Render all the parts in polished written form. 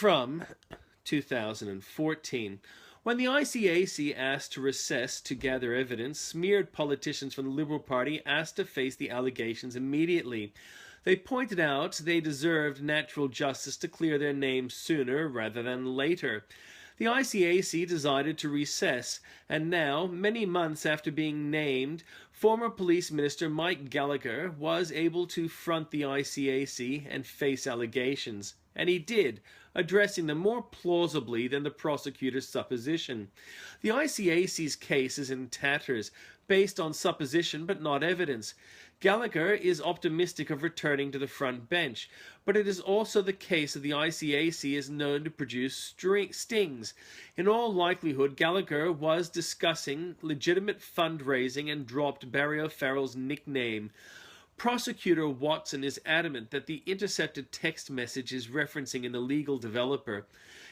from 2014. When the ICAC asked to recess to gather evidence, smeared politicians from the Liberal Party asked to face the allegations immediately. They pointed out they deserved natural justice to clear their names sooner rather than later. The ICAC decided to recess, and now, many months after being named, former Police Minister Mike Gallacher was able to front the ICAC and face allegations. And he did, addressing them more plausibly than the prosecutor's supposition. The ICAC's case is in tatters, based on supposition but not evidence. Gallacher is optimistic of returning to the front bench, but it is also the case that the ICAC is known to produce stings. In all likelihood, Gallacher was discussing legitimate fundraising and dropped Barry O'Farrell's nickname. Prosecutor Watson is adamant that the intercepted text message is referencing an illegal developer.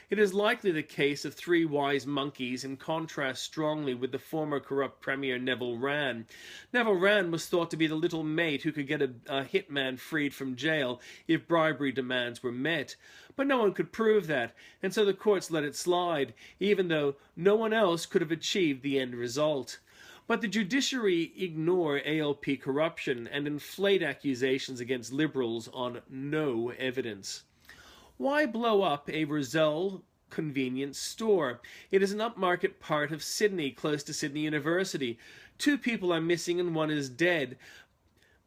It is likely the case of three wise monkeys and contrasts strongly with the former corrupt Premier Neville Wran. Neville Wran was thought to be the little mate who could get a hitman freed from jail if bribery demands were met. But no one could prove that, and so the courts let it slide, even though no one else could have achieved the end result. But the judiciary ignore ALP corruption and inflate accusations against Liberals on no evidence. Why blow up a Rozelle convenience store? It is an upmarket part of Sydney, close to Sydney University. 2 people are missing and 1 is dead.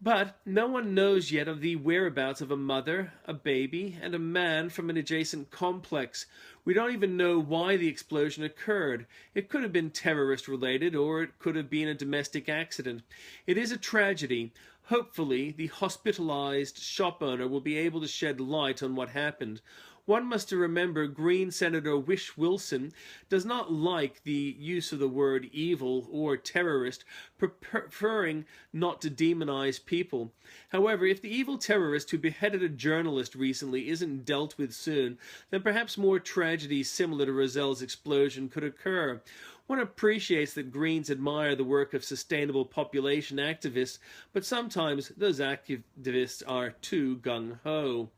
But no one knows yet of the whereabouts of a mother, a baby, and a man from an adjacent complex. We don't even know why the explosion occurred. It could have been terrorist-related, or it could have been a domestic accident. It is a tragedy. Hopefully, the hospitalized shop owner will be able to shed light on what happened. One must remember Green Senator Wish Wilson does not like the use of the word evil or terrorist, preferring not to demonize people. However, if the evil terrorist who beheaded a journalist recently isn't dealt with soon, then perhaps more tragedies similar to Rozelle's explosion could occur. One appreciates that Greens admire the work of sustainable population activists, but sometimes those activists are too gung-ho.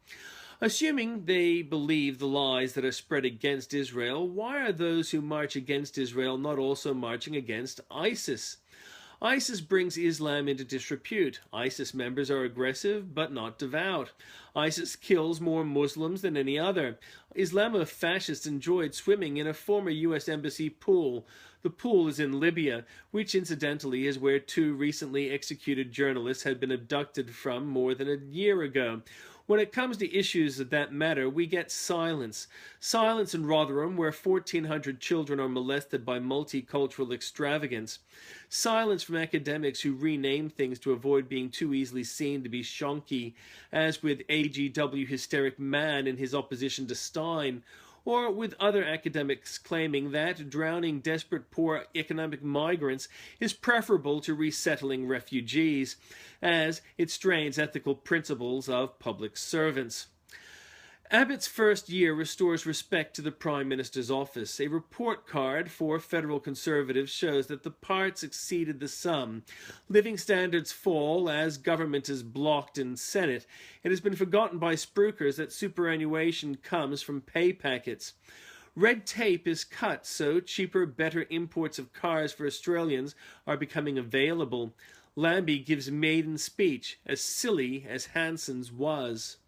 Assuming they believe the lies that are spread against Israel, why are those who march against Israel not also marching against ISIS? ISIS brings Islam into disrepute. ISIS members are aggressive but not devout. ISIS kills more Muslims than any other. Islamofascists enjoyed swimming in a former U.S. Embassy pool. The pool is in Libya, which incidentally is where 2 recently executed journalists had been abducted from more than a year ago. When it comes to issues that matter, we get silence. Silence in Rotherham, where 1,400 children are molested by multicultural extravagance. Silence from academics who rename things to avoid being too easily seen to be shonky, as with AGW Hysteric Man in his opposition to Stein, or with other academics claiming that drowning desperate poor economic migrants is preferable to resettling refugees, as it strains ethical principles of public servants. Abbott's first year restores respect to the Prime Minister's office. A report card for federal Conservatives shows that the parts exceeded the sum. Living standards fall as government is blocked in Senate. It has been forgotten by spruikers that superannuation comes from pay packets. Red tape is cut, so cheaper, better imports of cars for Australians are becoming available. Lambie gives maiden speech, as silly as Hanson's was.